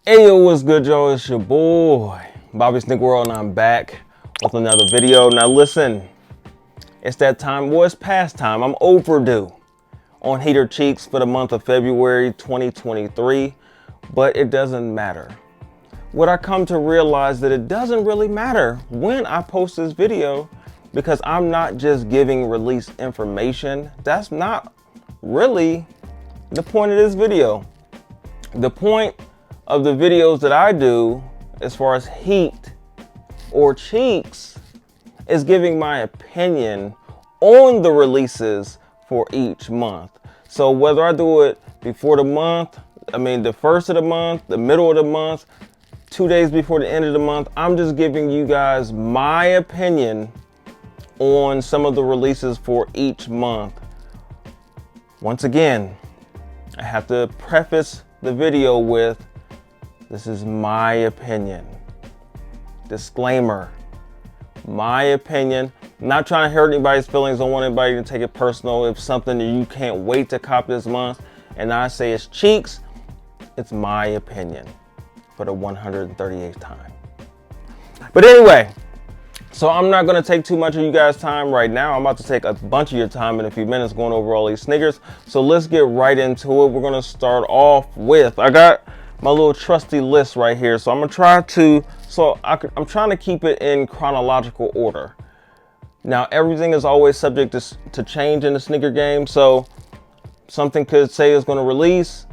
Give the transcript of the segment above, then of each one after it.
Hey yo, what's good, y'all? It's your boy Bobby Sneaker World, and I'm back with another video. Now listen, it's that time. Well, it's past time. I'm overdue on heater cheeks for the month of February 2023, but it doesn't matter. What I come to realize that it doesn't really matter when I post this video, because I'm not just giving release information. That's not really the point of this video. The point of the videos that I do as far as heat or cheeks is giving my opinion on the releases for each month. So whether I do it before the month, the first of the month, the middle of the month, 2 days before the end of the month, I'm just giving you guys my opinion on some of the releases for each month. Once again, I have to preface the video with, this is my opinion. Disclaimer, my opinion. I'm not trying to hurt anybody's feelings. I don't want anybody to take it personal. If something that you can't wait to cop this month and I say it's cheeks, it's my opinion for the 138th time. But anyway, so I'm not gonna take too much of you guys' time right now. I'm about to take a bunch of your time in a few minutes going over all these sneakers. So let's get right into it. We're gonna start off with, I got my little trusty list right here. So I'm gonna try to, I'm trying to keep it in chronological order. Now, everything is always subject to change in the sneaker game. So something could say it's gonna release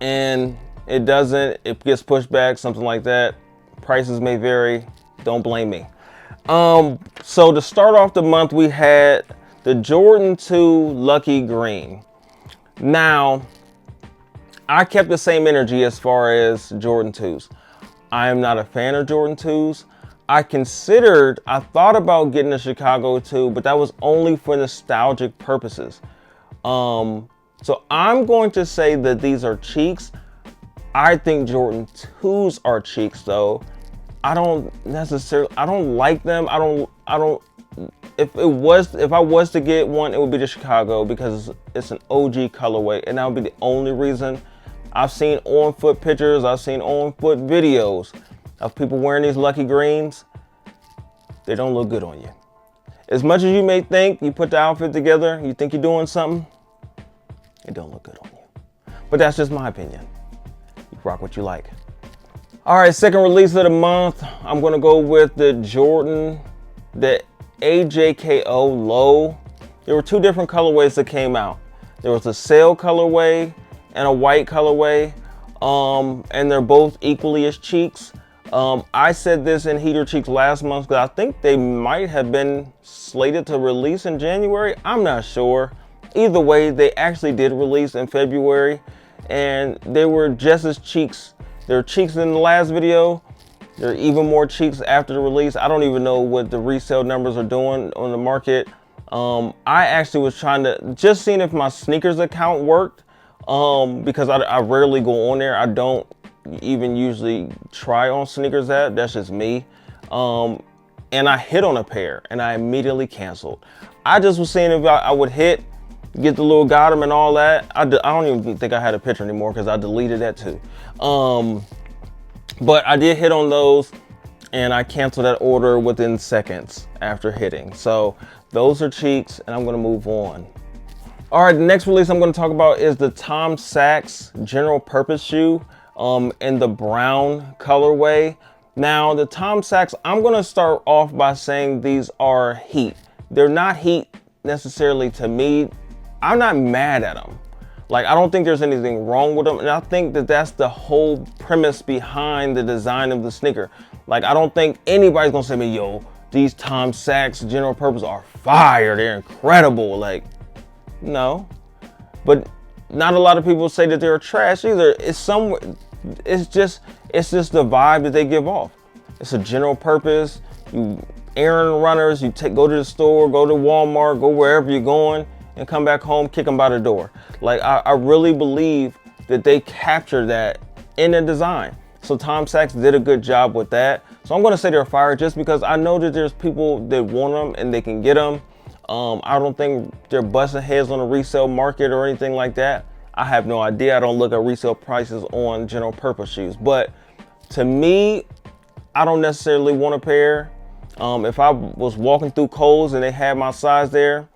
and it doesn't, it gets pushed back, something like that. Prices may vary, don't blame me. So to start off the month, we had the Jordan 2 Lucky Green. Now, I kept the same energy as far as Jordan 2s. I am not a fan of Jordan 2s. I thought about getting a Chicago 2, but that was only for nostalgic purposes. So I'm going to say that these are cheeks. I think Jordan 2s are cheeks though. I don't like them. If I was to get one, it would be the Chicago, because it's an OG colorway, and that would be the only reason. I've seen on-foot pictures, I've seen on-foot videos of people wearing these Lucky Greens. They don't look good on you. As much as you may think you put the outfit together, you think you're doing something, it don't look good on you. But that's just my opinion. You rock what you like. All right, second release of the month, I'm gonna go with the Jordan, the AJKO Low. There were two different colorways that came out. There was a sail colorway and a white colorway, and they're both equally as cheeks. I said this in heater cheeks last month, because I think they might have been slated to release in January. I'm not sure. Either way, they actually did release in February, and they were just as cheeks. There were cheeks in the last video. There are even more cheeks after the release. I don't even know what the resale numbers are doing on the market. I actually was trying to just seeing if my sneakers account worked, because I rarely go on there. I don't even usually try on sneakers app. That's just me. And I hit on a pair and I immediately canceled. I just was seeing if I would hit, get the little got 'em and all that. I don't even think I had a picture anymore, because I deleted that too. But I did hit on those, and I canceled that order within seconds after hitting. So those are cheeks, and I'm gonna move on. All right, the next release I'm gonna talk about is the Tom Sachs general purpose shoe in the brown colorway. Now, the Tom Sachs, I'm gonna start off by saying these are heat. They're not heat necessarily to me. I'm not mad at them. Like, I don't think there's anything wrong with them, and I think that that's the whole premise behind the design of the sneaker. Like, I don't think anybody's gonna say to me, yo, these Tom Sachs general purpose are fire, they're incredible. Like, no. But not a lot of people say that they're trash either. It's just the vibe that they give off. It's a general purpose. You errand runners, go to the store, go to Walmart, go wherever you're going, and come back home, kick them by the door. Like, I really believe that they captured that in the design. So Tom Sachs did a good job with that. So I'm gonna say they're fire, just because I know that there's people that want them and they can get them. I don't think they're busting heads on the resale market or anything like that. I have no idea. I don't look at resale prices on general purpose shoes. But to me, I don't necessarily want a pair. If I was walking through Kohl's and they had my size there,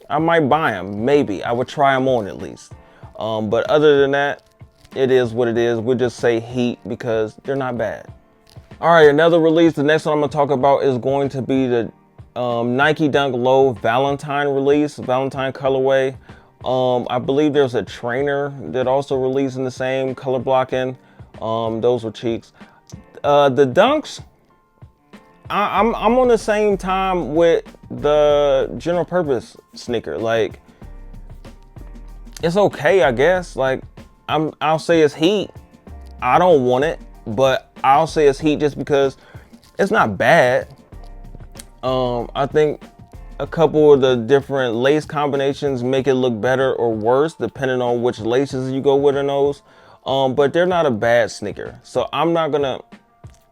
I might buy them. Maybe I would try them on at least. But other than that, it is what it is. We'll just say heat because they're not bad. All right, another release. The next one I'm gonna talk about is going to be the Nike Dunk Low Valentine release, Valentine colorway. I believe there's a trainer that also released in the same color blocking. Those were cheeks. The Dunks, I'm on the same time with the general purpose sneaker. Like, it's okay, I guess. Like, I'll say it's heat. I don't want it, but I'll say it's heat just because it's not bad. I think a couple of the different lace combinations make it look better or worse depending on which laces you go with in those. But they're not a bad sneaker. So I'm not gonna,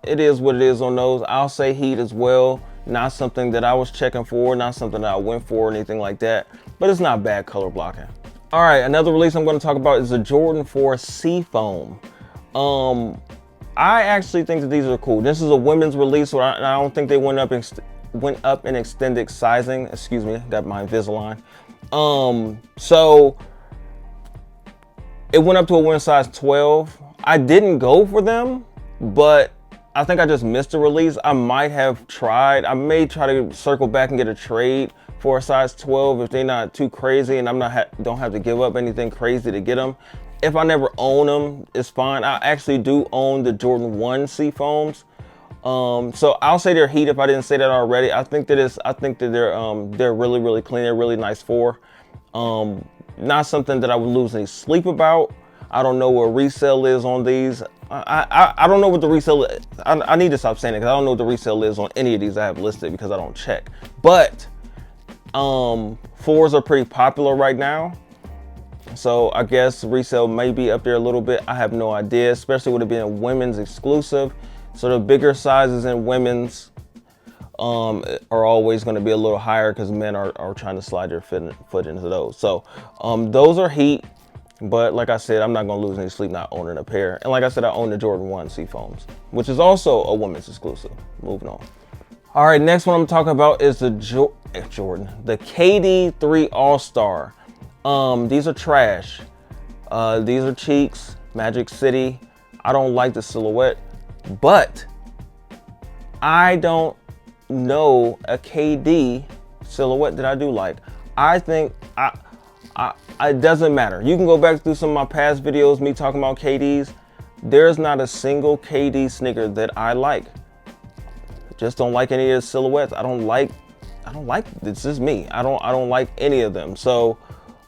it is what it is on those. I'll say heat as well. Not something that I was checking for, not something that I went for or anything like that, but it's not bad color blocking. All right, another release I'm gonna talk about is the Jordan 4 Seafoam. I actually think that these are cool. This is a women's release, so I don't think they went up in extended sizing. Excuse me, got my Invisalign. So it went up to a women's size 12. I didn't go for them, but I think I just missed the release. I might have tried. I may try to circle back and get a trade for a size 12 if they're not too crazy and don't have to give up anything crazy to get them. If I never own them, it's fine. I actually do own the Jordan 1 Seafoams. So I'll say they're heat if I didn't say that already. I think that they're really, really clean. They're really nice for. Not something that I would lose any sleep about. I don't know what resale is on these. I don't know what the resale is. I need to stop saying it because I don't know what the resale is on any of these I have listed because I don't check. But 4s are pretty popular right now. So I guess resale may be up there a little bit. I have no idea, especially with it being women's exclusive. So the bigger sizes in women's are always going to be a little higher because men are trying to slide their foot into those. So those are heat, but like I said, I'm not going to lose any sleep not owning a pair. And like I said, I own the Jordan 1 Seafoams, which is also a women's exclusive. Moving on. All right, next one I'm talking about is the the KD3 All-Star. These are trash. These are cheeks, Magic City. I don't like the silhouette, but I don't know a KD silhouette that I do like. I think it doesn't matter. You can go back through some of my past videos, me talking about KDs. There's not a single KD sneaker that I like. Just don't like any of the silhouettes. I don't like, this is me. I don't like any of them. So,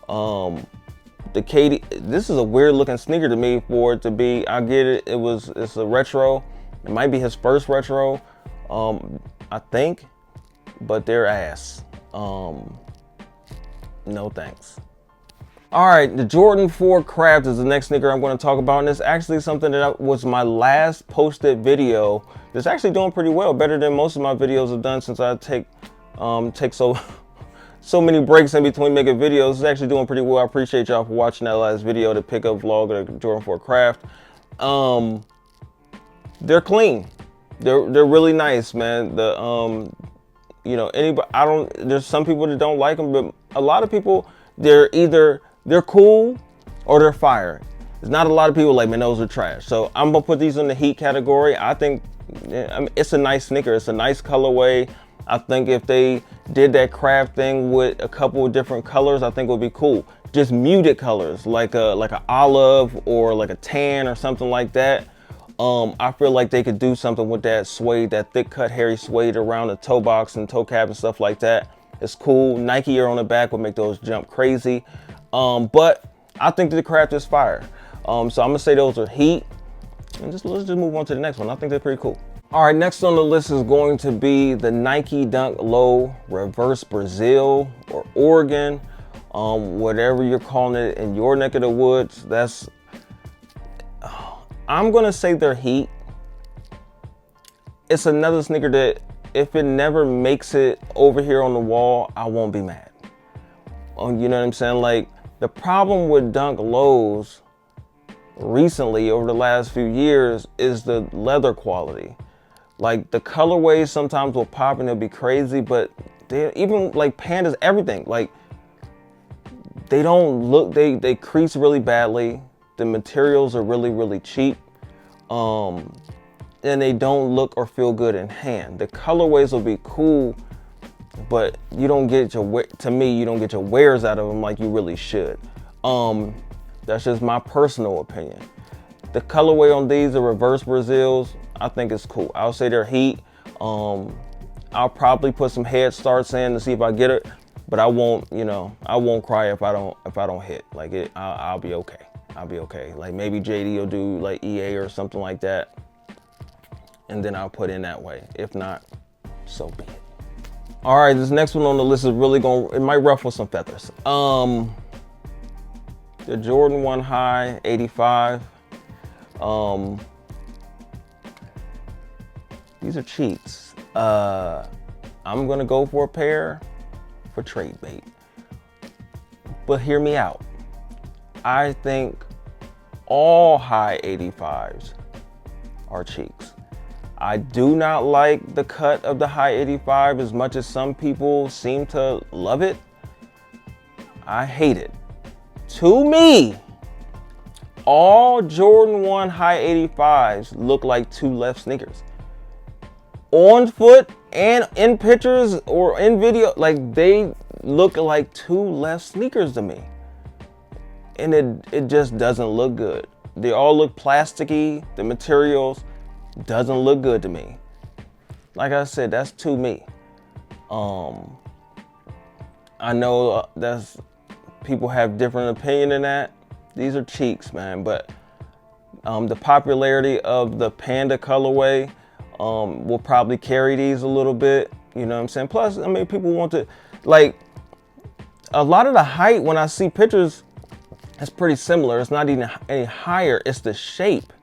the KD, this is a weird looking sneaker to me for it to be, I get it. It's a retro. It might be his first retro, I think, but they're ass. No thanks. All right, the Jordan 4 Craft is the next sneaker I'm going to talk about, and it's actually something that was my last posted video. It's actually doing pretty well, better than most of my videos have done since I take so many breaks in between making videos. It's actually doing pretty well. I appreciate y'all for watching that last video, the pickup vlog of the Jordan 4 Craft. They're clean. They're really nice, man. You know, there's some people that don't like them, but a lot of people, they're cool or they're fire. There's not a lot of people like, man, those are trash. So I'm gonna put these in the heat category. I think it's a nice sneaker. It's a nice colorway. I think if they did that craft thing with a couple of different colors, I think it would be cool. Just muted colors, like an olive or like a tan or something like that. I feel like they could do something with that suede, that thick cut hairy suede around the toe box and toe cap and stuff like that. It's cool. Nike Air on the back would make those jump crazy. But I think that the craft is fire. So I'm gonna say those are heat. And let's just move on to the next one. I think they're pretty cool. All right, next on the list is going to be the Nike Dunk Low Reverse Brazil or Oregon, whatever you're calling it in your neck of the woods. I'm gonna say they're heat. It's another sneaker that if it never makes it over here on the wall, I won't be mad. You know what I'm saying? Like The problem with Dunk Lows recently, over the last few years, is the leather quality. Like the colorways sometimes will pop and they'll be crazy, but they even like pandas, everything, like they don't look, they crease really badly. The materials are really cheap. And they don't look or feel good in hand. The colorways will be cool, but you don't get your, to me, you don't get your wears out of them like you really should. That's just my personal opinion. The colorway on these, the reverse Brazils, I think it's cool. I'll say they're heat. I'll probably put some head starts in to see if I get it, but I won't, you know, I won't cry if I don't hit. Like it, I'll be okay. I'll be okay. Like maybe JD will do like EA or something like that, and then I'll put in that way. If not, so be it. All right, this next one on the list is really it might ruffle some feathers. The Jordan 1 High 85. These are cheats. I'm gonna go for a pair for trade bait. But hear me out. I think all high 85s are cheeks. I do not like the cut of the high 85 as much as some people seem to love it. I hate it. To me, all Jordan 1 high 85s look like two left sneakers. On foot and in pictures or in video, like they look like two left sneakers to me. And it just doesn't look good. They all look plasticky. The materials doesn't look good to me. Like I said, that's to me. I know that's people have different opinion than that. These are cheeks, man. But the popularity of the panda colorway will probably carry these a little bit. You know what I'm saying? Plus, I mean, people want to, like, a lot of the height when I see pictures, it's pretty similar. It's not even any higher. It's the shape.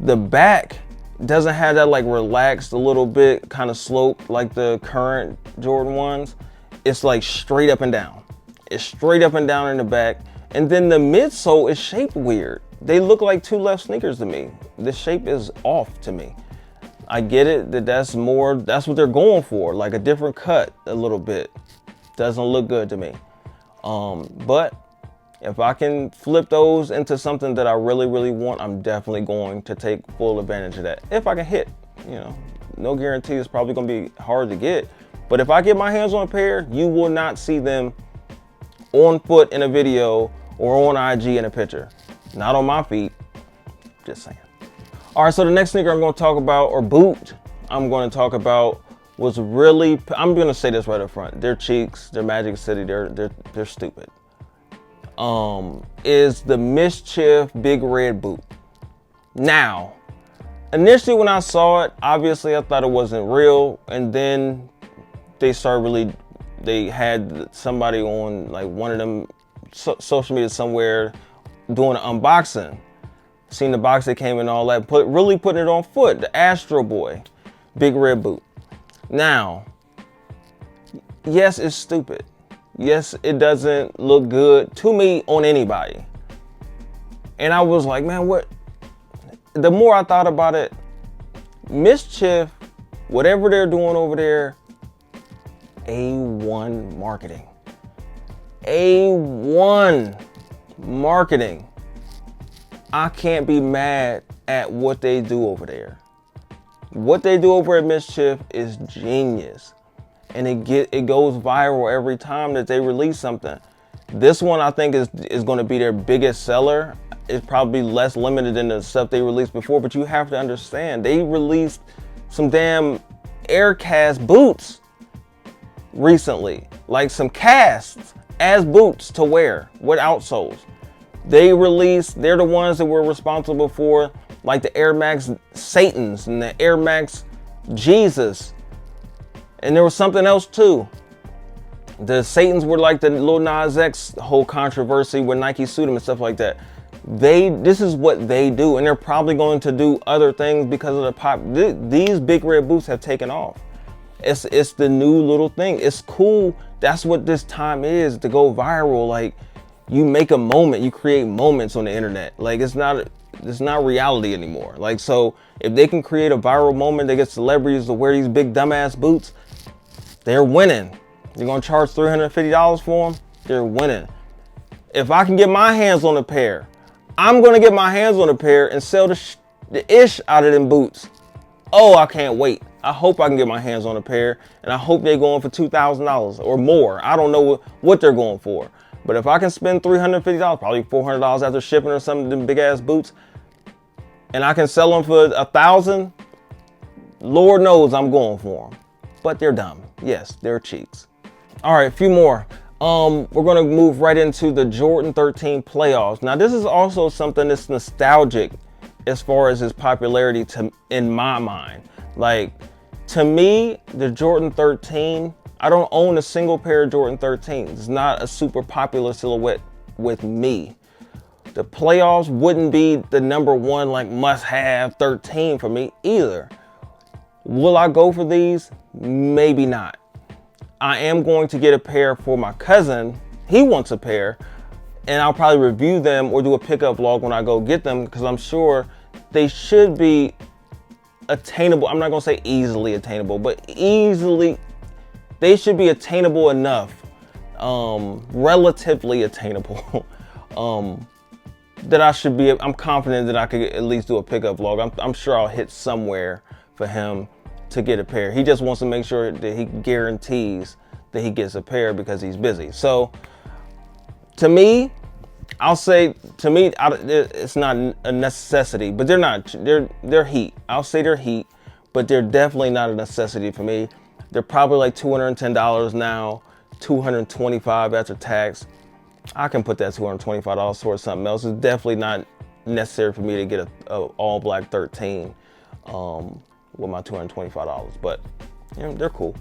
The back doesn't have that like relaxed a little bit kind of slope like the current Jordan ones. It's like straight up and down. It's straight up and down in the back. And then the midsole is shaped weird. They look like two left sneakers to me. The shape is off to me. I get it that that's what they're going for. Like a different cut a little bit. Doesn't look good to me. But if I can flip those into something that I really want, I'm definitely going to take full advantage of that. If I can hit, you know, no guarantee it's probably gonna be hard to get. But if I get my hands on a pair, you will not see them on foot in a video or on IG in a picture. Not on my feet, just saying. All right, so the next sneaker I'm gonna talk about, or boot, I'm gonna talk about was really, I'm gonna say this right up front. They're cheeks, they're Magic City, they're stupid. Is the Mischief Big Red Boot. Now, initially when I saw it, obviously I thought it wasn't real, and then they had somebody on like one of them social media somewhere doing an unboxing. Seen the box that came in, all that, really putting it on foot. The Astro Boy Big Red Boot. Now, yes, it's stupid. Yes, it doesn't look good to me on anybody. And I was like, man, what? The more I thought about it, Mischief, whatever they're doing over there, A1 marketing. A1 marketing. I can't be mad at what they do over there. What they do over at Mischief is genius. And it goes viral every time that they release something. This one I think is going to be their biggest seller. It's probably less limited than the stuff they released before, but you have to understand, they released some damn air cast boots recently. Like some casts as boots to wear with outsoles. They're the ones that were responsible for like the Air Max Satans and the Air Max Jesus. And there was something else too. The Satans were like the Lil Nas X whole controversy when Nike sued them and stuff like that. This is what they do, and they're probably going to do other things because of the pop. These Big Red Boots have taken off. It's the new little thing. It's cool. That's what this time is, to go viral. Like, you make a moment, you create moments on the internet. Like it's not reality anymore. Like, so if they can create a viral moment, they get celebrities to wear these big dumbass boots, they're winning. You're gonna charge $350 for them, they're winning. If I can get my hands on a pair, I'm gonna get my hands on a pair and sell the ish out of them boots. Oh, I can't wait. I hope I can get my hands on a pair, and I hope they're going for $2,000 or more. I don't know what they're going for. But if I can spend $350, probably $400 after shipping or something, them big ass boots, and I can sell them for $1,000, Lord knows I'm going for them. But they're dumb. Yes, they're cheats. All right, a few more. We're gonna move right into the Jordan 13 playoffs. Now, this is also something that's nostalgic as far as his popularity in my mind. Like, to me, the Jordan 13, I don't own a single pair of Jordan 13s. It's not a super popular silhouette with me. The playoffs wouldn't be the #1 like must-have 13 for me either. Will I go for these? Maybe not. I am going to get a pair for my cousin. He wants a pair, and I'll probably review them or do a pickup vlog when I go get them, because I'm sure they should be attainable. I'm not gonna say easily attainable, but they should be attainable enough, relatively attainable, that I'm confident that I could at least do a pickup vlog. I'm sure I'll hit somewhere for him to get a pair. He just wants to make sure that he guarantees that he gets a pair because he's busy. So to me, I'll say, it's not a necessity, but they're heat. I'll say they're heat, but they're definitely not a necessity for me. They're probably like $210 now, $225 after tax. I can put that $225 towards something else. It's definitely not necessary for me to get a all black 13 with my $225, but they're cool.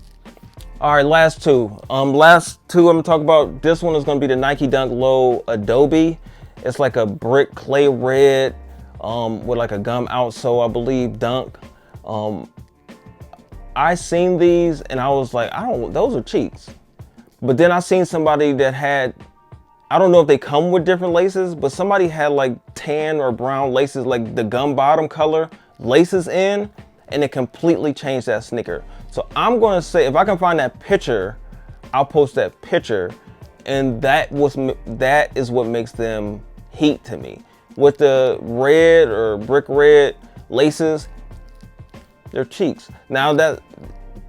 All right, last two. I'm gonna talk about. This one is gonna be the Nike Dunk Low Adobe. It's like a brick clay red with like a gum outsole, I believe, Dunk. I seen these and I was like, those are cheats. But then I seen somebody that had, I don't know if they come with different laces, but somebody had like tan or brown laces, like the gum bottom color laces in, and it completely changed that sneaker. So I'm gonna say, if I can find that picture, I'll post that picture, and that is what makes them heat to me. With the red or brick red laces, they're cheats. Now that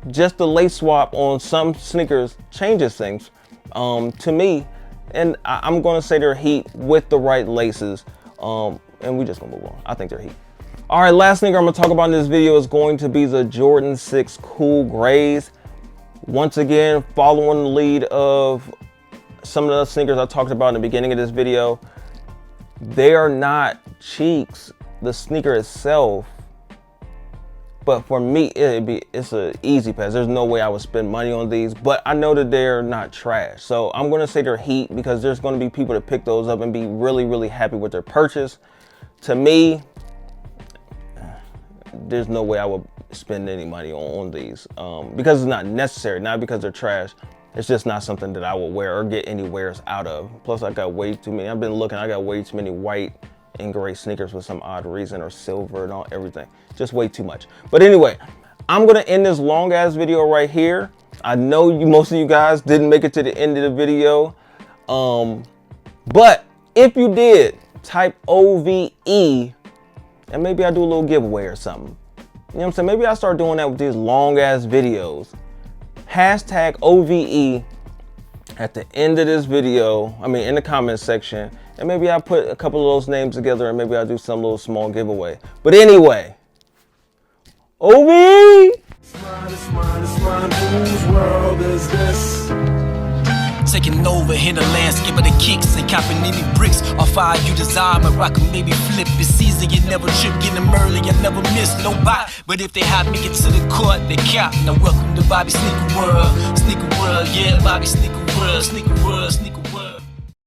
just the lace swap on some sneakers changes things to me, and I'm gonna say they're heat with the right laces, and we just gonna move on. I think they're heat. All right, last sneaker I'm gonna talk about in this video is going to be the Jordan 6 Cool Grays. Once again, following the lead of some of the sneakers I talked about in the beginning of this video, they are not cheeks, the sneaker itself. But for me, it's an easy pass. There's no way I would spend money on these, but I know that they're not trash. So I'm gonna say they're heat because there's gonna be people that pick those up and be really, really happy with their purchase. To me, there's no way I would spend any money on these because it's not necessary, not because they're trash. It's just not something that I will wear or get any wears out of. Plus, I got way too many. I've been looking, I got way too many white and gray sneakers for some odd reason, or silver and everything. Just way too much. But anyway, I'm gonna end this long ass video right here. I know most of you guys didn't make it to the end of the video. But if you did, type OVE, and maybe I do a little giveaway or something. You know what I'm saying? Maybe I start doing that with these long ass videos. Hashtag OVE at the end of this video, in the comment section, and maybe I'll put a couple of those names together and maybe I'll do some little small giveaway. But anyway, OVE! Whose world is this? Taking over in the landscape of the kicks and copping any bricks off how you desire my rock and maybe flip. It's season, you never trip, get them early, I never miss no bite. But if they hot, make it to the court, they cap. Now welcome to Bobby Sneaker World, yeah, Bobby Sneaker World, Sneaker World, Sneaker